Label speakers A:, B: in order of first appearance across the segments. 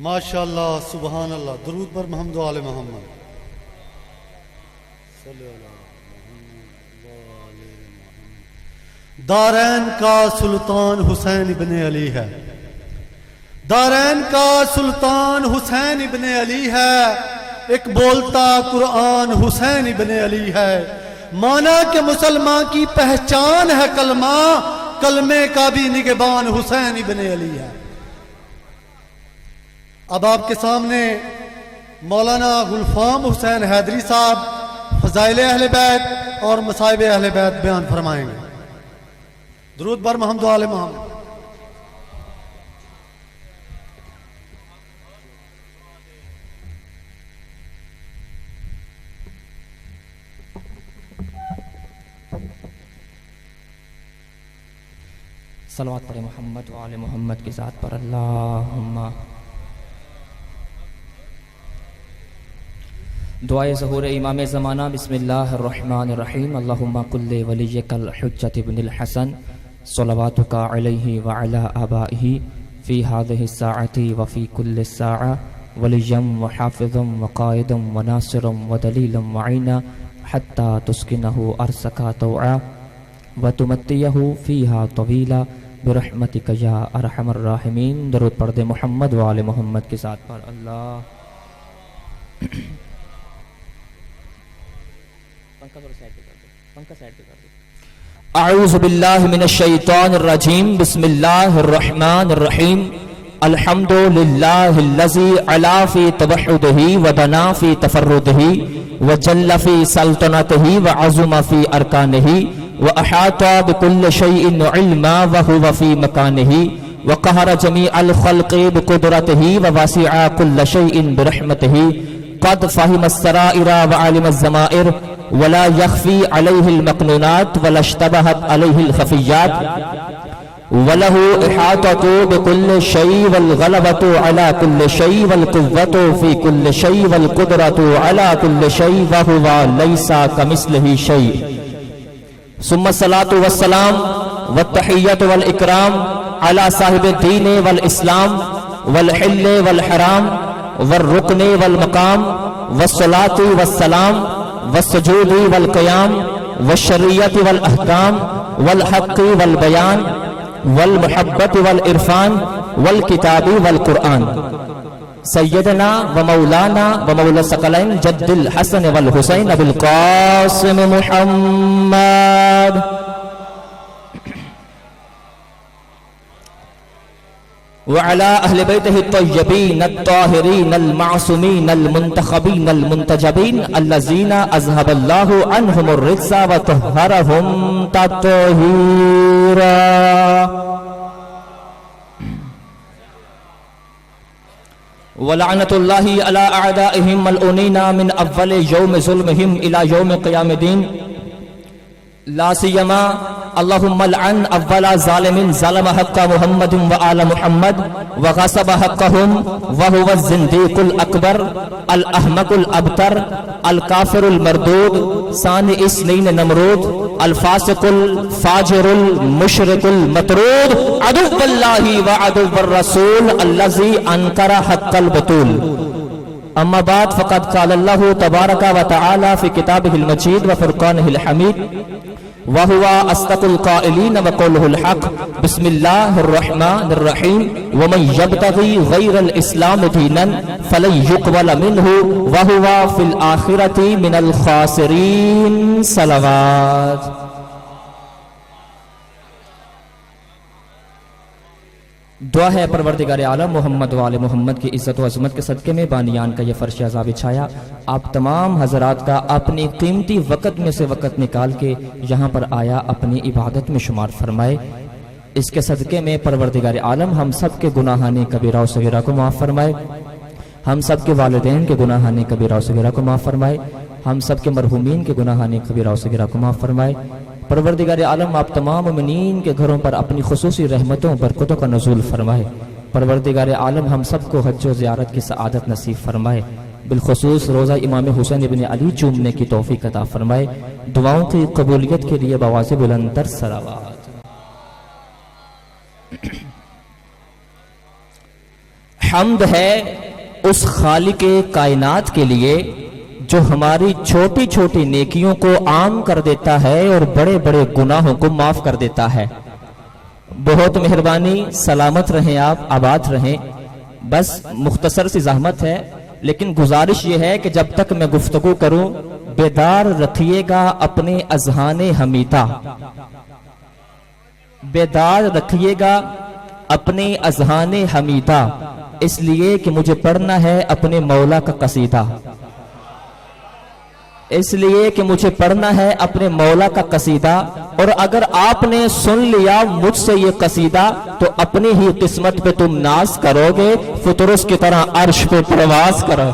A: ماشاءاللہ سبحان اللہ. درود پر محمد و آل محمد. دارین کا سلطان حسین ابن علی ہے. دارین کا سلطان حسین ابن علی ہے. ایک بولتا قرآن حسین ابن علی ہے. مانا کہ مسلمان کی پہچان ہے کلمہ، کلمے کا بھی نگہبان حسین ابن علی ہے. اب آپ کے سامنے مولانا گلفام حسین حیدری صاحب فضائل اہل بیت اور مصائب اہل بیت بیان فرمائیں گے. درود بر محمد و آل محمد.
B: صلوات پر محمد و آل محمد کی ذات پر. اللہم دعائے ظہور امام زمانہ. بسم اللہ الرحمن الرحیم. اللہم قل ولیک الحجۃ ابن الحسن صلواتک علیہ وعلی آبائہ فی هذه الساعة وفی کل ساعة ولیم وحافظ وقائد وناصر ودلیل وعینا حتی تسکنہ ارسک طوعا وتمتیہ فیہا طویلا برحمتک یا ارحم الراحمین. درود پڑھ دے محمد و آل محمد کے ساتھ پر. اللہ اعوذ باللہ من الشیطان الرجیم. بسم اللہ الرحمن الرحیم. الحمد للہ الذی علا فی توحدہ ودنا فی تفردہ وجل فی سلطنتہ وعظم فی ارکانہ واحاط بكل شيء علما وهو في مكانه وقهر جميع الخلق بقدرته ووسع كل شيء برحمته قد فهم السرائر وعلم الضمائر ولا يخفي عليه المكنونات ولا اشتبهت عليه الخفيات وله إحاطة بكل شيء والغلبة على كل شيء والقوة في كل شيء والقدرة على كل شيء وهو ليس كمثله شيء. ثم الصلاة والسلام والتحية والإكرام على صاحب الدين والإسلام والحل والحرام والركن والمقام والصلاة والسلام والسجود والقيام والشريعة والأحكام والحق والبيان والمحبة والإرفان والكتاب والقرآن. سیدنا و مولانا و مولا ثقلین جد الحسن والحسین ابو القاسم محمد وعلى اہل بیتہ الطیبین الطاہرین المعصومین المنتخبین المنتجبین الذین اذهب اللہ عنہم الرجس وطہرہم تطہیرا. ولعنت اللہ علی اعدائہم ملعونین من اول یوم ظلمہم الى یوم قیام الدین. لا سیما اللہم لعن اول ظالم ظلم حق محمد و آل محمد وغصب حقہم وہو الزندیق الاکبر الاحمق الابتر الکافر المردود ثانی اثنین نمرود الفاسق الفاجر المشرک المطرود عدو اللہ و عدو الرسول الذی انکر حق البطول. اما بعد فقد قال اللہ تبارک و تعالی فی کتابہ المجید و فرقانہ الحمید وَهُوَ أَصْدَقُ الْقَائِلِينَ وَقَوْلُهُ الْحَقُّ. بسم اللہ الرحمن الرحیم. وَمَنْ يَبْتَغِي غَيْرَ الْإِسْلَامِ دِينًا فَلَنْ يُقْبَلَ مِنْهُ وَهُوَ فِي الْآخِرَةِ مِنَ الْخَاسِرِينَ. صلوات. دعا ہے پروردگار عالم محمد و آل محمد کی عزت و عظمت کے صدقے میں بانیان کا یہ فرش عذاب چھایا آپ تمام حضرات کا اپنی قیمتی وقت میں سے وقت نکال کے یہاں پر آیا اپنی عبادت میں شمار فرمائے. اس کے صدقے میں پروردگار عالم ہم سب کے گناہان کبیرہ و صغیرہ کو معاف فرمائے. ہم سب کے والدین کے گناہان کبیرہ و صغیرہ کو معاف فرمائے. ہم سب کے مرحومین کے گناہان کبیرہ و صغیرہ کو معاف فرمائے. پروردگار عالم آپ تمام مومنین کے گھروں پر اپنی خصوصی رحمتوں برکتوں کا نزول فرمائے. پروردگار عالم ہم سب کو حج و زیارت کی سعادت نصیب فرمائے. بالخصوص روزہ امام حسین ابن علی چومنے کی توفیق عطا فرمائے. دعاؤں کی قبولیت کے لیے بآواز بلندتر صلوات. حمد ہے اس خالق کائنات کے لیے جو ہماری چھوٹی چھوٹی نیکیوں کو عام کر دیتا ہے اور بڑے بڑے گناہوں کو معاف کر دیتا ہے۔ بہت مہربانی، سلامت رہیں آپ، آباد رہیں۔ بس مختصر سی زحمت ہے، لیکن گزارش یہ ہے کہ جب تک میں گفتگو کروں بیدار رکھیے گا اپنے اذہان حمیدہ، بیدار رکھیے گا اپنے اذہان حمیدہ، اس لیے کہ مجھے پڑھنا ہے اپنے مولا کا قصیدہ، اس لیے کہ مجھے پڑھنا ہے اپنے مولا کا قصیدہ۔ اور اگر آپ نے سن لیا مجھ سے یہ قصیدہ تو اپنی ہی قسمت پہ تم ناز کرو گے، فطرس کی طرح عرش پہ پرواز کرو۔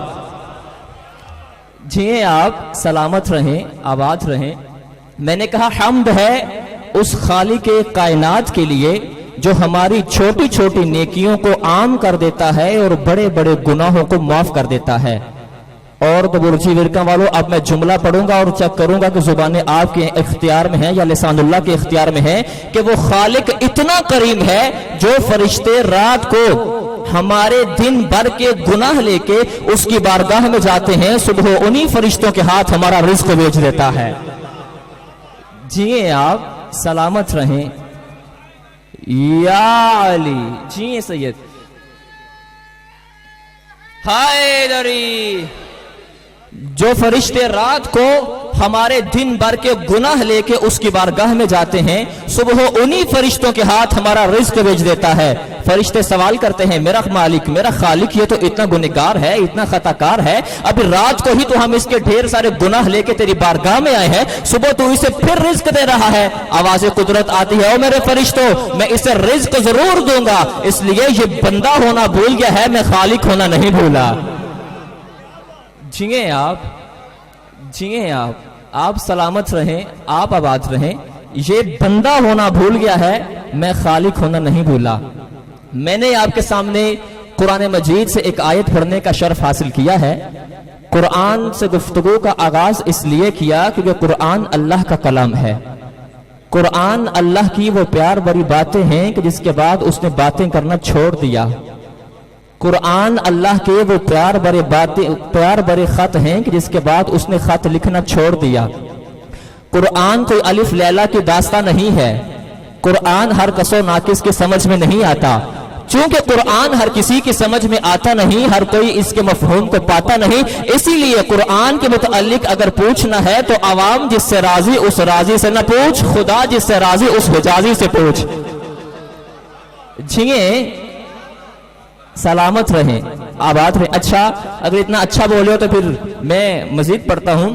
B: جی آپ سلامت رہیں، آباد رہیں۔ میں نے کہا حمد ہے اس خالق کائنات کے لیے جو ہماری چھوٹی چھوٹی نیکیوں کو عام کر دیتا ہے اور بڑے بڑے گناہوں کو معاف کر دیتا ہے۔ اور تو برجی ورکا والوں، اب میں جملہ پڑھوں گا اور چیک کروں گا کہ زبانیں آپ کے اختیار میں ہیں یا لسان اللہ کے اختیار میں ہیں، کہ وہ خالق اتنا کریم ہے جو فرشتے رات کو ہمارے دن بھر کے گناہ لے کے اس کی بارگاہ میں جاتے ہیں، صبح انہی فرشتوں کے ہاتھ ہمارا رزق بھیج دیتا ہے۔ جیئے آپ سلامت رہیں یا علی، جیئے سید حیدری۔ جو فرشتے رات کو ہمارے دن بھر کے گناہ لے کے اس کی بارگاہ میں جاتے ہیں، صبح انہی فرشتوں کے ہاتھ ہمارا رزق بھیج دیتا ہے۔ فرشتے سوال کرتے ہیں میرا مالک، میرا خالق، یہ تو اتنا گنہگار ہے، اتنا خطاکار ہے، ابھی رات کو ہی تو ہم اس کے ڈھیر سارے گناہ لے کے تیری بارگاہ میں آئے ہیں، صبح تو اسے پھر رزق دے رہا ہے۔ آواز قدرت آتی ہے، او میرے فرشتوں میں اسے رزق ضرور دوں گا، اس لیے یہ بندہ ہونا بھول گیا ہے، میں خالق ہونا نہیں بھولا۔ جیئے آپ، جیئے آپ سلامت رہیں، آپ آباد رہیں۔ یہ بندہ ہونا بھول گیا ہے، میں خالق ہونا نہیں بھولا۔ میں نے آپ کے سامنے قرآن مجید سے ایک آیت پڑھنے کا شرف حاصل کیا ہے۔ قرآن سے گفتگو کا آغاز اس لیے کیا کیونکہ قرآن اللہ کا کلام ہے۔ قرآن اللہ کی وہ پیار بری باتیں ہیں کہ جس کے بعد اس نے باتیں کرنا چھوڑ دیا۔ قرآن اللہ کے وہ پیار برے خط ہیں کہ جس کے بعد اس نے خط لکھنا چھوڑ دیا۔ قرآن کوئی الف لیلا کی داستان نہیں ہے۔ قرآن ہر کس و ناقص کے سمجھ میں نہیں آتا۔ چونکہ قرآن ہر کسی کی سمجھ میں آتا نہیں، ہر کوئی اس کے مفہوم کو پاتا نہیں، اسی لیے قرآن کے متعلق اگر پوچھنا ہے تو عوام جس سے راضی اس راضی سے نہ پوچھ، خدا جس سے راضی اس حجازی سے پوچھ۔ جھیے سلامت رہیں، آباد رہیں۔ اچھا، اگر اتنا اچھا بولے ہو تو پھر میں مزید پڑھتا ہوں۔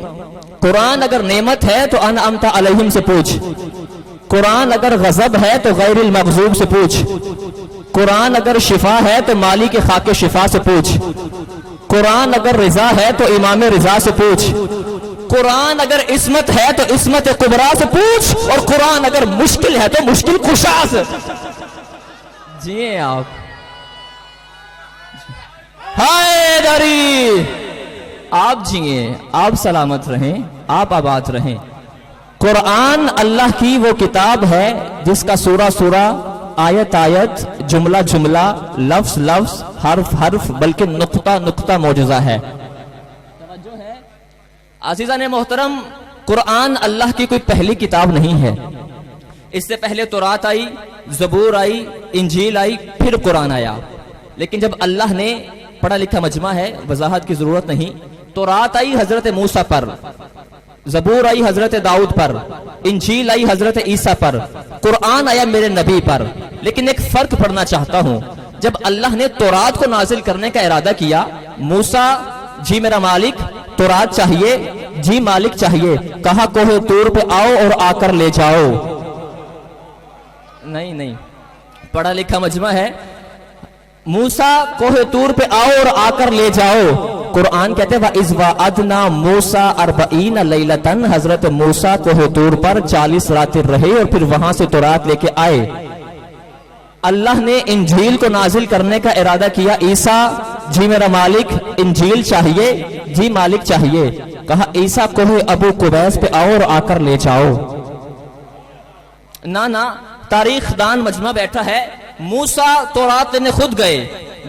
B: قرآن اگر نعمت ہے تو انعمت علیہم سے پوچھ، قرآن اگر غضب ہے تو غیر المغضوب سے پوچھ، قرآن اگر شفا ہے تو مالک خاک شفا سے پوچھ، قرآن اگر رضا ہے تو امام رضا سے پوچھ، قرآن اگر عصمت ہے تو عصمت کبریٰ سے پوچھ، اور قرآن اگر مشکل ہے تو مشکل کشا سے۔ جی آپ حیدری، آپ جیئے، آپ سلامت رہیں، آپ آباد رہیں۔ قرآن اللہ کی وہ کتاب ہے جس کا سورہ سورہ، آیت آیت، جملہ جملہ، لفظ لفظ، حرف حرف، بلکہ نقطہ نقطہ معجزہ ہے۔ توجہ ہے عزیزان محترم، قرآن اللہ کی کوئی پہلی کتاب نہیں ہے۔ اس سے پہلے تورات آئی، زبور آئی، انجیل آئی، پھر قرآن آیا۔ لیکن جب اللہ نے، پڑھا لکھا مجمع ہے، وضاحت کی ضرورت نہیں، تورات آئی حضرت موسیٰ پر، زبور آئی حضرت داؤد پر، انجیل آئی حضرت عیسیٰ پر، قرآن آیا میرے نبی پر۔ لیکن ایک فرق پڑھنا چاہتا ہوں، جب اللہ نے تورات کو نازل کرنے کا ارادہ کیا، موسیٰ جی میرا مالک تورات چاہیے، جی مالک چاہیے، کہا کوہ طور پہ آؤ اور آ کر لے جاؤ۔ نہیں، پڑھا لکھا مجمع ہے، موسیٰ کوہ طور پہ آؤ اور آ کر لے جاؤ۔ قرآن کہتے ہیں وَإِذْ وَعَدْنَا مُوسَىٰ 40 لَيْلَةً، حضرت موسیٰ کوہ طور پر 40 راتیں رہے اور پھر وہاں سے تورات لے کے آئے۔ اللہ نے انجیل کو نازل کرنے کا ارادہ کیا، عیسیٰ جی میرا مالک انجیل چاہیے، جی مالک چاہیے، کہا عیسیٰ کوہ ابو قبیس پہ آؤ اور آ کر لے جاؤ۔ نہ تاریخ دان مجمع بیٹھا ہے، موسیٰ تورات لینے خود گئے،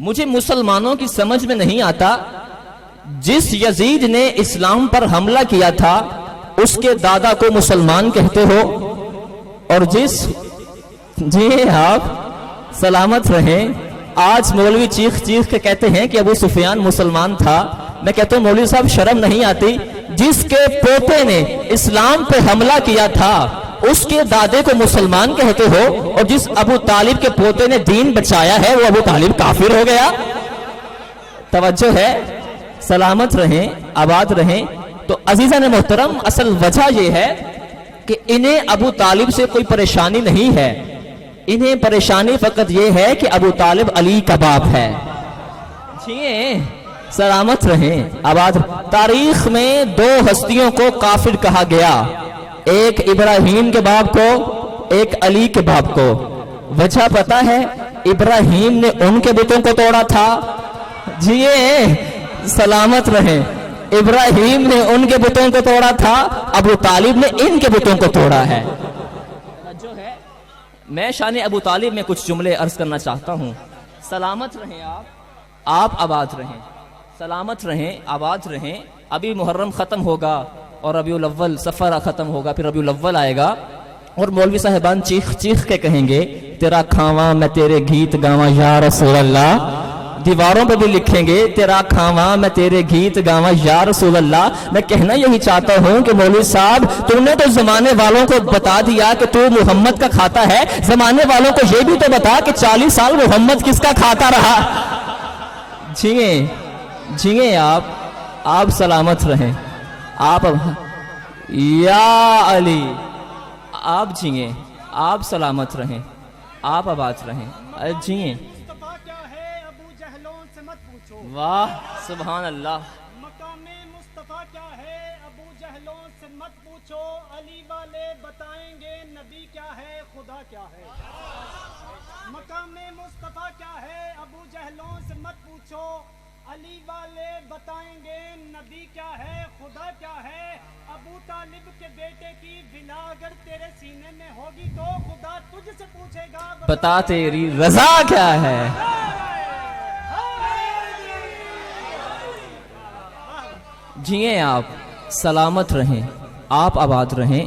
B: مجھے مسلمانوں کی سمجھ میں نہیں آتا، جس یزید نے اسلام پر حملہ کیا تھا اس کے دادا کو مسلمان کہتے ہو، اور جی آپ سلامت رہیں، آج مولوی چیخ چیخ کے کہتے ہیں کہ ابو سفیان مسلمان تھا۔ میں کہتا ہوں مولوی صاحب شرم نہیں آتی؟ جس کے پوتے نے اسلام پہ حملہ کیا تھا اس کے دادے کو مسلمان کہتے ہو، اور جس ابو طالب کے پوتے نے دین بچایا ہے وہ ابو طالب کافر ہو گیا؟ توجہ ہے، سلامت رہیں، آباد رہیں۔ تو عزیزان محترم، اصل وجہ یہ ہے کہ انہیں ابو طالب سے کوئی پریشانی نہیں ہے، انہیں پریشانی فقط یہ ہے کہ ابو طالب علی کا باپ ہے۔ سلامت رہیں، آباد۔ تاریخ میں دو ہستیوں کو کافر کہا گیا، ایک ابراہیم کے باپ کو، ایک علی کے باپ کو۔ وجہ پتا ہے؟ ابراہیم نے ان کے بتوں کو توڑا تھا۔ سلامت رہیں، ابراہیم نے ان کے بتوں کو توڑا تھا، ابو طالب نے ان کے بتوں کو توڑا ہے۔ میں شان ابو طالب میں کچھ جملے عرض کرنا چاہتا ہوں۔ سلامت رہیں آپ آباد رہیں، سلامت رہیں، آباد رہیں۔ ابھی محرم ختم ہوگا اور ربیع الاول سفر ختم ہوگا، پھر ربیع الاول آئے گا، اور مولوی صاحبان چیخ چیخ کے کہیں گے تیرا کھاواں میں تیرے گیت گاواں یا رسول اللہ۔ دیواروں پہ بھی لکھیں گے تیرا کھاواں میں تیرے گیت گاواں یا رسول اللہ۔ میں کہنا یہی چاہتا ہوں کہ مولوی صاحب تم نے تو زمانے والوں کو بتا دیا کہ تو محمد کا کھاتا ہے، زمانے والوں کو یہ بھی تو بتا کہ 40 سال محمد کس کا کھاتا رہا۔ جھینگیں آپ سلامت رہیں، آپ یا علی، آپ جھینگیں، آپ سلامت رہیں، آپ آباد رہیں۔ جھینگیں، واہ سبحان اللہ۔
C: مقام مصطفیٰ کیا ہے ابو جہلوں سے مت پوچھو، علی والے بتائیں گے نبی کیا ہے خدا کیا ہے۔ مقام مصطفیٰ کیا ہے ابو جہلوں سے مت پوچھو، علی والے بتائیں گے نبی کیا ہے خدا کیا ہے۔ ابو طالب کے بیٹے کی بلا اگر تیرے سینے میں ہوگی تو خدا تجھ سے پوچھے گا
B: بتا تیری رضا کیا ہے۔ جیئیں آپ سلامت رہیں، آپ آباد رہیں۔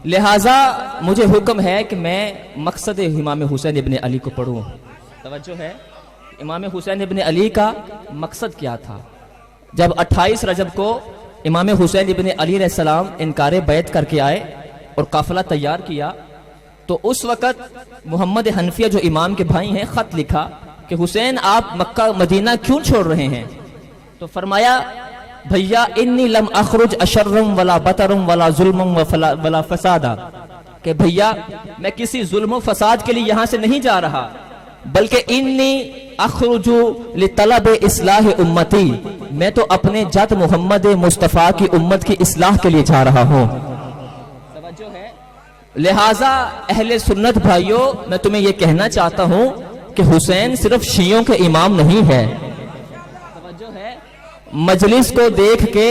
B: لہٰذا مجھے حکم ہے کہ میں مقصد امام حسین ابن علی کو پڑھوں۔ توجہ ہے، امام حسین ابن علی کا مقصد کیا تھا؟ جب 28 رجب کو امام حسین ابن علی علیہ السلام انکار بیعت کر کے آئے اور قافلہ تیار کیا، تو اس وقت محمد حنفیہ جو امام کے بھائی ہیں خط لکھا کہ حسین آپ مکہ مدینہ کیوں چھوڑ رہے ہیں؟ تو فرمایا بھیا انی لم اخرج اشرم ولا بطرم ولا ظلمم ولا فسادا، کہ بھیا میں کسی ظلم و فساد کے لیے یہاں سے نہیں جا رہا، بلکہ انی اخرج لطلب اصلاح امتی، میں تو اپنے جد محمد مصطفیٰ کی امت کی اصلاح کے لیے جا رہا ہوں۔ توجہ ہے، لہٰذا اہل سنت بھائیوں میں تمہیں یہ کہنا چاہتا ہوں کہ حسین صرف شیعوں کے امام نہیں ہے۔ توجہ ہے، مجلس کو دیکھ کے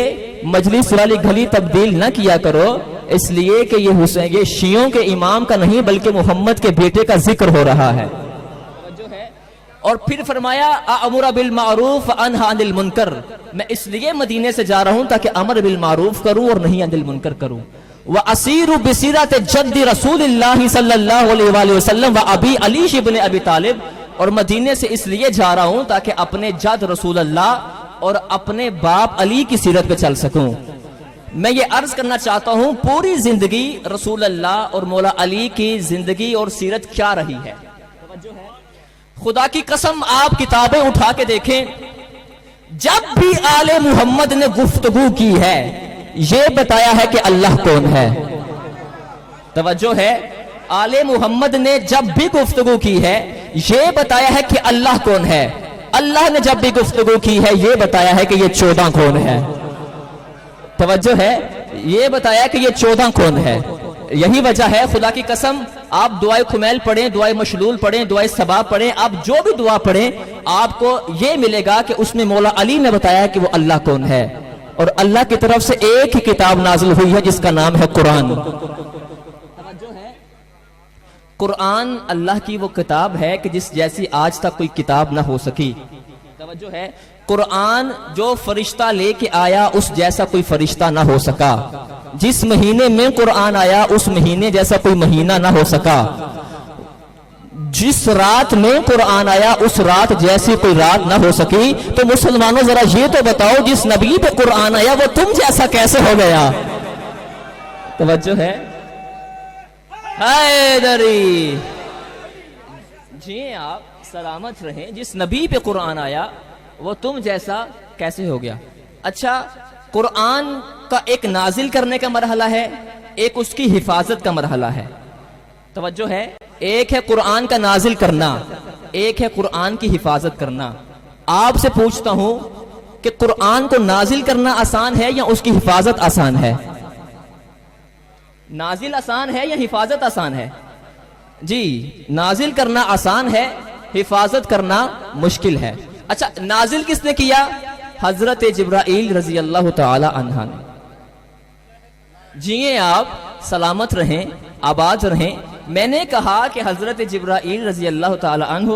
B: مجلس والی گھلی تبدیل نہ کیا کرو، اس لیے کہ یہ حسین یہ شیعوں کے امام کا نہیں بلکہ محمد کے بیٹے کا ذکر ہو رہا ہے۔ اور پھر فرمایا اامر بالمعروف انہا عن المنکر، میں اس لیے مدینے سے جا رہا ہوں تاکہ امر بالمعروف کروں اور نہیں عن المنکر کروں۔ واسیر بسیرت جد رسول اللہ صلی اللہ علیہ وآلہ وسلم و ابی علی ابن ابی طالب، اور مدینے سے اس لیے جا رہا ہوں تاکہ اپنے جد رسول اللہ اور اپنے باپ علی کی سیرت پہ چل سکوں۔ میں یہ عرض کرنا چاہتا ہوں پوری زندگی رسول اللہ اور مولا علی کی زندگی اور سیرت کیا رہی ہے۔ خدا کی قسم آپ کتابیں اٹھا کے دیکھیں، جب بھی آل محمد نے گفتگو کی ہے یہ بتایا ہے کہ اللہ کون ہے۔ توجہ ہے، آل محمد نے جب بھی گفتگو کی ہے یہ بتایا ہے کہ اللہ کون ہے۔ اللہ نے جب بھی گفتگو کی ہے یہ بتایا ہے کہ یہ 14 کون ہے۔ توجہ ہے، یہ بتایا کہ یہ 14 کون ہے۔ یہی وجہ ہے خدا کی قسم آپ دعائے خمیل پڑھیں، دعائے مشلول پڑھیں، دعائے صبا پڑھیں، آپ جو بھی دعا پڑھیں آپ کو یہ ملے گا کہ اس میں مولا علی نے بتایا کہ وہ اللہ کون ہے، اور اللہ کی طرف سے ایک ہی کتاب نازل ہوئی ہے جس کا نام ہے قرآن۔ قرآن اللہ کی وہ کتاب ہے کہ جس جیسی آج تک کوئی کتاب نہ ہو سکی۔ توجہ ہے، قرآن جو فرشتہ لے کے آیا اس جیسا کوئی فرشتہ نہ ہو سکا، جس مہینے میں قرآن آیا اس مہینے جیسا کوئی مہینہ نہ ہو سکا، جس رات میں قرآن آیا اس رات جیسی کوئی رات نہ ہو سکی۔ تو مسلمانوں ذرا یہ تو بتاؤ جس نبی پہ قرآن آیا وہ تم جیسا کیسے ہو گیا؟ توجہ ہے، حیدری جی آپ سلامت رہیں، جس نبی پہ قرآن آیا وہ تم جیسا کیسے ہو گیا؟ اچھا، قرآن کا ایک نازل کرنے کا مرحلہ ہے، ایک اس کی حفاظت کا مرحلہ ہے۔ توجہ ہے، ایک ہے قرآن کا نازل کرنا، ایک ہے قرآن کی حفاظت کرنا۔ آپ سے پوچھتا ہوں کہ قرآن کو نازل کرنا آسان ہے یا اس کی حفاظت آسان ہے؟ نازل آسان ہے یا حفاظت آسان ہے؟ جی، نازل کرنا آسان ہے، حفاظت کرنا مشکل ہے۔ اچھا، نازل کس نے کیا؟ حضرت جبرائیل رضی اللہ تعالی عنہ نے۔ جیئے آپ سلامت رہیں، آباد رہیں۔ میں نے کہا کہ حضرت جبرائیل رضی اللہ تعالی عنہ،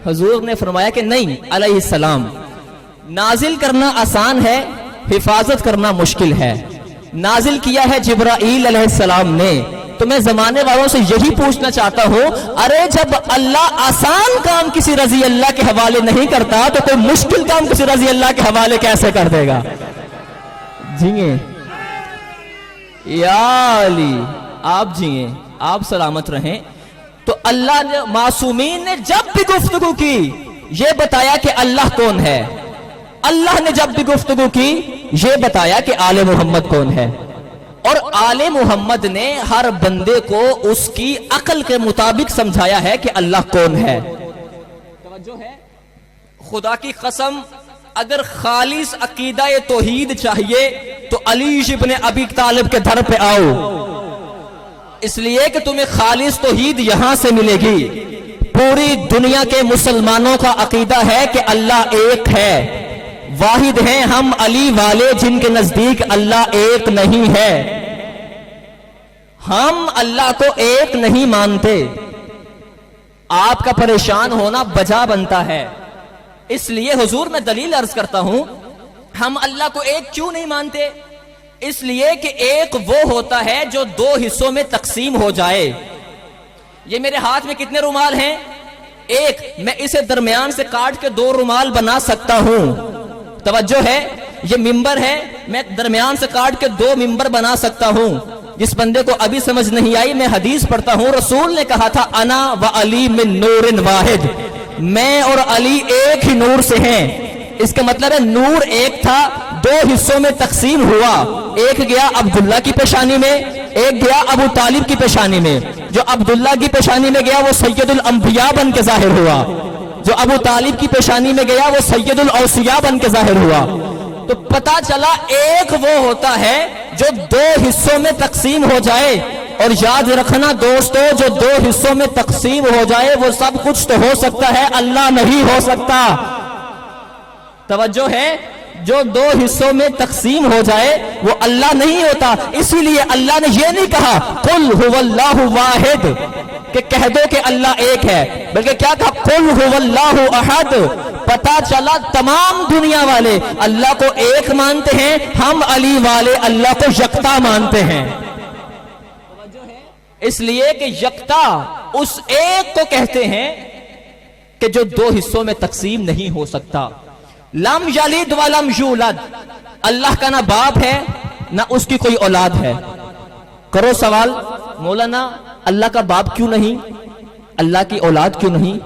B: حضور نے فرمایا کہ نہیں علیہ السلام، نازل کرنا آسان ہے، حفاظت کرنا مشکل ہے۔ نازل کیا ہے جبرائیل علیہ السلام نے۔ تو میں زمانے والوں سے یہی پوچھنا چاہتا ہوں، ارے جب اللہ آسان کام کسی رضی اللہ کے حوالے نہیں کرتا تو کوئی مشکل کام کسی رضی اللہ کے حوالے کیسے کر دے گا؟ جیئے یا علی، آپ جیئے، آپ سلامت رہیں۔ تو اللہ نے معصومین نے جب بھی گفتگو کی یہ بتایا کہ اللہ کون ہے، اللہ نے جب بھی گفتگو کی یہ بتایا کہ آل محمد کون ہے، اور آل محمد نے ہر بندے کو اس کی عقل کے مطابق سمجھایا ہے کہ اللہ کون ہے۔ توجہ ہے، خدا کی قسم اگر خالص عقیدہ توحید چاہیے تو علی ابن ابی طالب کے در پہ آؤ، اس لیے کہ تمہیں خالص توحید یہاں سے ملے گی۔ پوری دنیا کے مسلمانوں کا عقیدہ ہے کہ اللہ ایک ہے، واحد ہیں ہم علی والے جن کے نزدیک اللہ ایک نہیں ہے۔ ہم اللہ کو ایک نہیں مانتے۔ آپ کا پریشان ہونا بجا بنتا ہے، اس لیے حضور میں دلیل عرض کرتا ہوں، ہم اللہ کو ایک کیوں نہیں مانتے؟ اس لیے کہ ایک وہ ہوتا ہے جو دو حصوں میں تقسیم ہو جائے۔ یہ میرے ہاتھ میں کتنے رومال ہیں؟ ایک، میں اسے درمیان سے کاٹ کے دو رومال بنا سکتا ہوں۔ توجہ ہے، یہ ممبر ہے، میں درمیان سے کاٹ کے دو ممبر بنا سکتا ہوں۔ جس بندے کو ابھی سمجھ نہیں آئی، میں حدیث پڑھتا ہوں، رسول نے کہا تھا انا و علی من نور واحد، میں اور علی ایک ہی نور سے ہیں۔ اس کا مطلب ہے نور ایک تھا، دو حصوں میں تقسیم ہوا، ایک گیا عبداللہ کی پیشانی میں، ایک گیا ابو طالب کی پیشانی میں۔ جو عبداللہ کی پیشانی میں گیا وہ سید الانبیاء بن کے ظاہر ہوا، جو ابو طالب کی پیشانی میں گیا وہ سید الاوصیاء بن کے ظاہر ہوا۔ تو پتا چلا ایک وہ ہوتا ہے جو دو حصوں میں تقسیم ہو جائے، اور یاد رکھنا دوستو، جو دو حصوں میں تقسیم ہو جائے وہ سب کچھ تو ہو سکتا ہے، اللہ نہیں ہو سکتا۔ توجہ ہے، جو دو حصوں میں تقسیم ہو جائے وہ اللہ نہیں ہوتا۔ اسی لیے اللہ نے یہ نہیں کہا قل هو اللہ واحد کہ کہہ دو کہ اللہ ایک ہے، بلکہ کیا کہا قل هو اللہ احد۔ پتا چلا تمام دنیا والے اللہ کو ایک مانتے ہیں، ہم علی والے اللہ کو یکتا مانتے ہیں۔ اس لیے کہ یکتا اس ایک کو کہتے ہیں کہ جو دو حصوں میں تقسیم نہیں ہو سکتا۔ لم یلد ولم یولد، اللہ کا نہ باپ ہے نہ اس کی کوئی اولاد ہے۔ کرو سوال، مولانا اللہ کا باپ کیوں نہیں، اللہ کی اولاد کیوں نہیں؟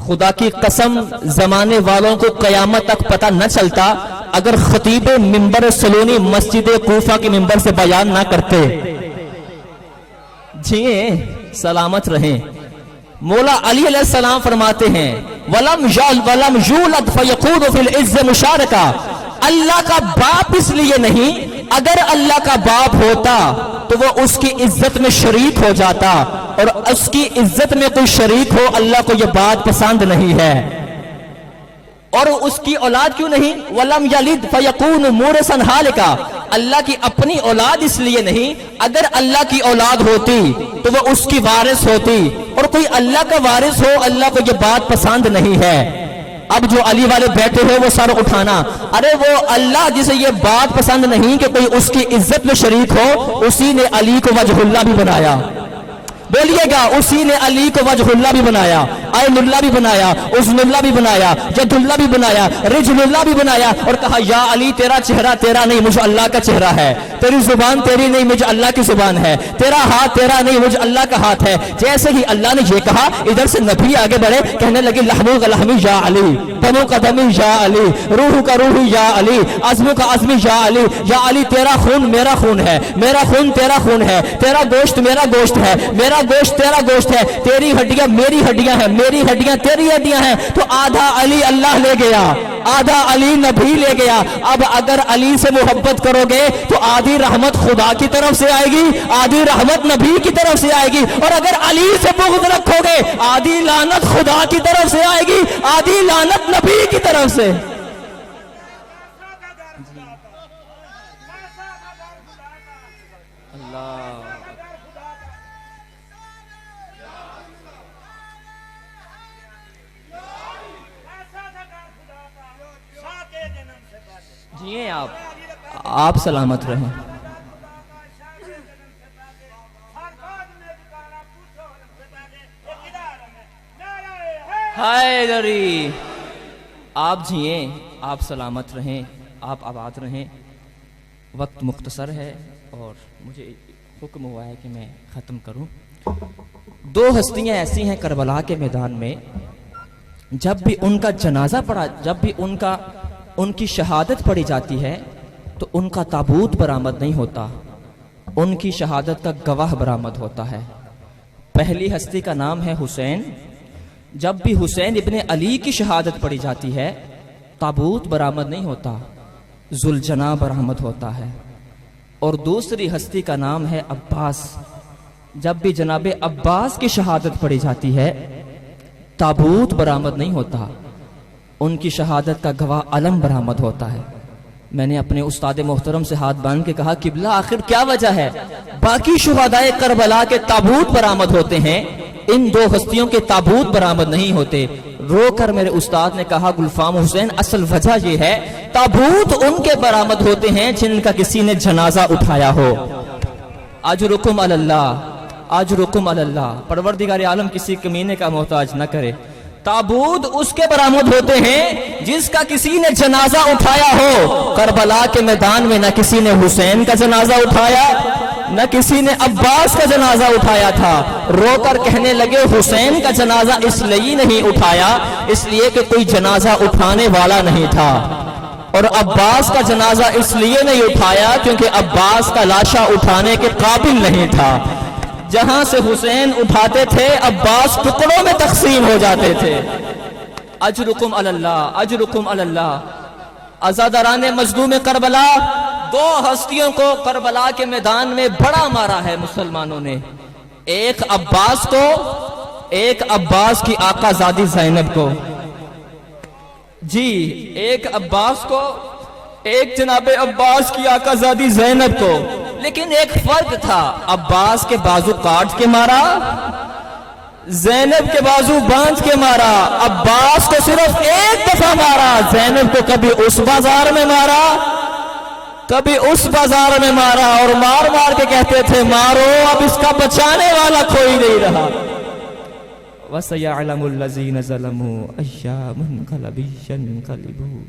B: خدا کی قسم زمانے والوں کو قیامت تک پتہ نہ چلتا اگر خطیب منبر سلونی مسجد کوفہ کے منبر سے بیان نہ کرتے۔ جیئے سلامت رہیں۔ مولا علی علیہ السلام فرماتے ہیں وَلَمْ يُولَدْ فَيَكُونُ فِي الْعِزِّ مُشَارِكًا، اللہ کا باپ اس لیے نہیں، اگر اللہ کا باپ ہوتا تو وہ اس کی عزت میں شریک ہو جاتا، اور اس کی عزت میں کوئی شریک ہو اللہ کو یہ بات پسند نہیں ہے۔ اور اس کی اولاد کیوں نہیں؟ وَلَمْ يَلِدْ فَيَكُونُ مُورِثًا هَالِكًا، اللہ کی اپنی اولاد اس لیے نہیں، اگر اللہ کی اولاد ہوتی تو وہ اس کی وارث ہوتی، اور کوئی اللہ کا وارث ہو اللہ کو یہ بات پسند نہیں ہے۔ اب جو علی والے بیٹھے ہو وہ سر اٹھانا. ارے وہ اللہ جسے یہ بات پسند نہیں کہ کوئی اس کی عزت میں شریک ہو، اسی نے علی کو وجہ اللہ بھی بنایا. بولیے گا، اسی نے علی کو وجہ اللہ بھی بنایا، عین اللہ بھی بنایا، عزن اللہ بھی بنایا، جد اللہ بھی بنایا، رجل اللہ بھی بنایا، اور کہا یا علی تیرا چہرہ تیرا نہیں مجھے اللہ کا چہرہ ہے، تیری زبان تیری نہیں مجھے اللہ کی زبان ہے، تیرا ہاتھ تیرا نہیں مجھے اللہ کا ہاتھ ہے. جیسے ہی اللہ نے یہ کہا، ادھر سے نبی آگے بڑھے، کہنے لگے لحمو کا لحمی یا علی، دمو کا دمی یا علی، روح کا روح یا علی، عزم کا عزم یا علی. یا علی تیرا خون میرا خون ہے، میرا خون تیرا خون ہے، تیرا گوشت میرا گوشت ہے، میرا گوشت تیرا گوشت ہے، تیری ہڈیاں میری ہڈیاں ہیں، میری ہڈیاں تیری ہڈیاں ہیں. تو آدھا علی اللہ لے گیا، آدھا علی نبی لے گیا. اب اگر علی سے محبت کرو گے تو آدھی رحمت خدا کی طرف سے آئے گی، آدھی رحمت نبی کی طرف سے آئے گی. اور اگر علی سے بغض رکھو گے آدھی لعنت خدا کی طرف سے آئے گی، آدھی لعنت نبی کی طرف سے. جیئے آپ سلامت رہیں. حیدری آپ جیئیں، آپ سلامت رہیں، آپ آباد رہیں. وقت مختصر ہے اور مجھے حکم ہوا ہے کہ میں ختم کروں. دو ہستیاں ایسی ہیں کربلا کے میدان میں، جب بھی ان کا جنازہ پڑا، جب بھی ان کی شہادت پڑھی جاتی ہے تو ان کا تابوت برآمد نہیں ہوتا، ان کی شہادت کا گواہ برآمد ہوتا ہے. پہلی ہستی کا نام ہے حسین. جب بھی حسین ابن علی کی شہادت پڑھی جاتی ہے تابوت برآمد نہیں ہوتا، ذوالجناح برآمد ہوتا ہے. اور دوسری ہستی کا نام ہے عباس. جب بھی جناب عباس کی شہادت پڑھی جاتی ہے تابوت برآمد نہیں ہوتا، ان کی شہادت کا گواہ علم برآمد ہوتا ہے. میں نے اپنے استاد محترم سے ہاتھ باندھ کے کہا قبلہ آخر کیا وجہ ہے باقی شہدائے کربلا کے تابوت برآمد ہوتے ہیں، ان دو ہستیوں کے تابوت برآمد نہیں ہوتے؟ رو کر میرے استاد نے کہا گلفام حسین اصل وجہ یہ ہے تابوت ان کے برآمد ہوتے ہیں جن کا کسی نے جنازہ اٹھایا ہو. اجرکم علی اللہ، اجرکم علی اللہ. پروردگار عالم کسی کمینے کا محتاج نہ کرے. تابوت اس کے برآمد ہوتے ہیں جس کا کسی نے جنازہ اٹھایا ہو. کربلا کے میدان میں نہ کسی نے حسین کا جنازہ اٹھایا نہ کسی نے عباس کا جنازہ اٹھایا تھا. رو کر کہنے لگے حسین کا جنازہ اس لیے نہیں اٹھایا اس لیے کہ کوئی جنازہ اٹھانے والا نہیں تھا، اور عباس کا جنازہ اس لیے نہیں اٹھایا کیونکہ عباس کا لاشا اٹھانے کے قابل نہیں تھا. جہاں سے حسین اٹھاتے تھے عباس ٹکڑوں میں تقسیم ہو جاتے تھے. اجرکم علی اللہ، اجرکم علی اللہ. عزاداران مظلوم کربلا، دو ہستیوں کو کربلا کے میدان میں بڑا مارا ہے مسلمانوں نے. ایک عباس کو، ایک عباس کی آقا زادی زینب کو. جی ایک عباس کو، ایک جناب عباس کی آقا زادی زینب کو. لیکن ایک فرق تھا، عباس کے بازو کاٹ کے مارا، زینب کے بازو باندھ کے مارا. عباس کو صرف ایک دفعہ مارا، زینب کو کبھی اس بازار میں مارا کبھی اس بازار میں مارا، اور مار مار کے کہتے تھے مارو اب اس کا بچانے والا کوئی نہیں رہا. وَسَيَعْلَمُ الَّذِينَ ظَلَمُوا أَيَّ مُنْقَلَبٍ يَنْقَلِبُونَ.